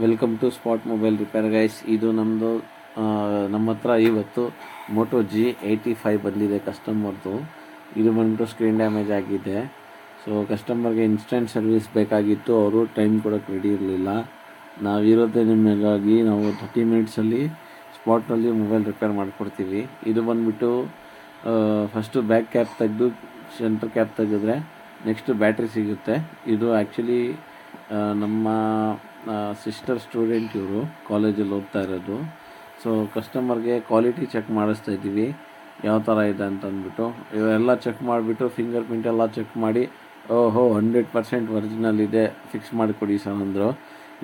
Welcome to spot mobile repair guys. ಇದು ನಮ್ಮ ಹತ್ರ ಇವತ್ತು ಮೋಟೋ G85 ಬಂದಿದೆ ಕಸ್ಟಮರ್ದು. ಇದು ಬಂದ್ಬಿಟ್ಟು ಸ್ಕ್ರೀನ್ ಡ್ಯಾಮೇಜ್ ಆಗಿದೆ. ಸೊ ಕಸ್ಟಮರ್ಗೆ ಇನ್ಸ್ಟೆಂಟ್ ಸರ್ವಿಸ್ ಬೇಕಾಗಿತ್ತು, ಅವರು ಟೈಮ್ ಕೊಡೋಕ್ಕೆ ರೆಡಿ ಇರಲಿಲ್ಲ. ನಾವಿರೋದೇ ನಿಮಗಾಗಿ ನಾವು 30 ಮಿನಿಟ್ಸಲ್ಲಿ ಸ್ಪಾಟ್ನಲ್ಲಿ ಮೊಬೈಲ್ ರಿಪೇರ್ ಮಾಡಿಕೊಡ್ತೀವಿ. ಇದು ಬಂದುಬಿಟ್ಟು ಫಸ್ಟು ಬ್ಯಾಕ್ ಕ್ಯಾಪ್ ತೆಗೆದು ಸೆಂಟ್ರ್ ಕ್ಯಾಪ್ ತೆಗೆದ್ರೆ ನೆಕ್ಸ್ಟ್ ಬ್ಯಾಟ್ರಿ ಸಿಗುತ್ತೆ. ಇದು ಆ್ಯಕ್ಚುಲಿ ನಮ್ಮ ಸಿಸ್ಟರ್ ಸ್ಟೂಡೆಂಟ್, ಇವರು ಕಾಲೇಜಲ್ಲಿ ಓದ್ತಾ ಇರೋದು. ಸೊ ಕಸ್ಟಮರ್ಗೆ ಕ್ವಾಲಿಟಿ ಚೆಕ್ ಮಾಡಿಸ್ತಾ ಇದ್ದೀವಿ ಯಾವ ಥರ ಇದೆ ಅಂತ ಅಂದ್ಬಿಟ್ಟು. ಇವೆಲ್ಲ ಚೆಕ್ ಮಾಡಿಬಿಟ್ಟು ಫಿಂಗರ್ ಪ್ರಿಂಟ್ ಎಲ್ಲ ಚೆಕ್ ಮಾಡಿ 100% ಒರಿಜಿನಲ್ ಇದೆ, ಫಿಕ್ಸ್ ಮಾಡಿಕೊಡಿ ಸರ್ ಅಂದರು.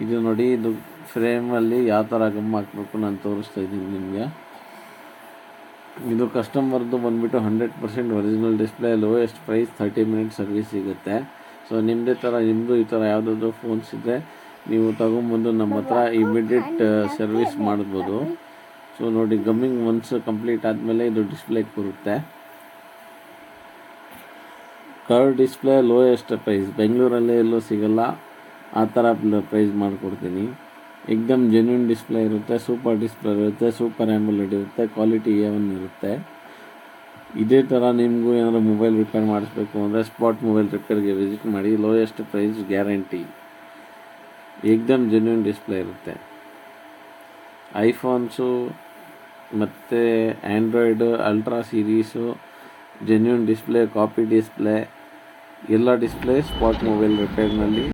ಇದು ನೋಡಿ, ಇದು ಫ್ರೇಮಲ್ಲಿ ಯಾವ ಥರ ಗಮ್ ಹಾಕಬೇಕು ನಾನು ತೋರಿಸ್ತಾ ಇದ್ದೀನಿ ನಿಮಗೆ. ಇದು ಕಸ್ಟಮರ್ದು ಬಂದುಬಿಟ್ಟು 100% original display, lowest price, 30 minute service ಸಿಗುತ್ತೆ. ಸೊ ನಿಮ್ಮದು ಈ ಥರ ಯಾವುದಾದ್ರು ಫೋನ್ಸ್ ಇದ್ದರೆ ನೀವು ತಗೊಂಬಂದು ನಮ್ಮ ಹತ್ರ ಇಮಿಡಿಯೇಟ್ ಸರ್ವಿಸ್ ಮಾಡ್ಬೋದು. ಸೊ ನೋಡಿ, ಗಮ್ಮಿಂಗ್ ಒನ್ಸ್ ಕಂಪ್ಲೀಟ್ ಆದಮೇಲೆ ಇದು ಡಿಸ್ಪ್ಲೇ ಬರುತ್ತೆ. ಕರ್ವ್ ಡಿಸ್ಪ್ಲೇ, ಲೋಯೆಸ್ಟ್ ಪ್ರೈಸ್, ಬೆಂಗಳೂರಲ್ಲೇ ಎಲ್ಲೂ ಸಿಗಲ್ಲ, ಆ ಥರ ಪ್ರೈಸ್ ಮಾಡಿಕೊಡ್ತೀನಿ. ಏಕ್ದಮ್ ಜೆನ್ಯೂನ್ ಡಿಸ್ಪ್ಲೇ ಇರುತ್ತೆ, ಸೂಪರ್ ಡಿಸ್ಪ್ಲೇ ಇರುತ್ತೆ, ಸೂಪರ್ ಆ್ಯಂಬುಲೆಟ್ ಇರುತ್ತೆ, ಕ್ವಾಲಿಟಿ A1 ಇರುತ್ತೆ. ಇದೇ ಥರ ನಿಮಗೂ ಏನಾದರೂ ಮೊಬೈಲ್ ರಿಪೇರ್ ಮಾಡಿಸ್ಬೇಕು ಅಂದರೆ ಸ್ಪಾಟ್ ಮೊಬೈಲ್ ರಿಪೇರ್ಗೆ ವಿಸಿಟ್ ಮಾಡಿ. ಲೋಯೆಸ್ಟ್ ಪ್ರೈಸ್ ಗ್ಯಾರಂಟಿ, ಏಕ್ದಮ್ ಜೆನ್ಯೂನ್ ಡಿಸ್ಪ್ಲೇ ಇರುತ್ತೆ. ಐಫೋನ್ಸು ಮತ್ತು android ultra series, genuine display, copy display, ಎಲ್ಲ ಡಿಸ್ಪ್ಲೇ ಸ್ಪಾಟ್ ಮೊಬೈಲ್ ರಿಪೇರ್ನಲ್ಲಿ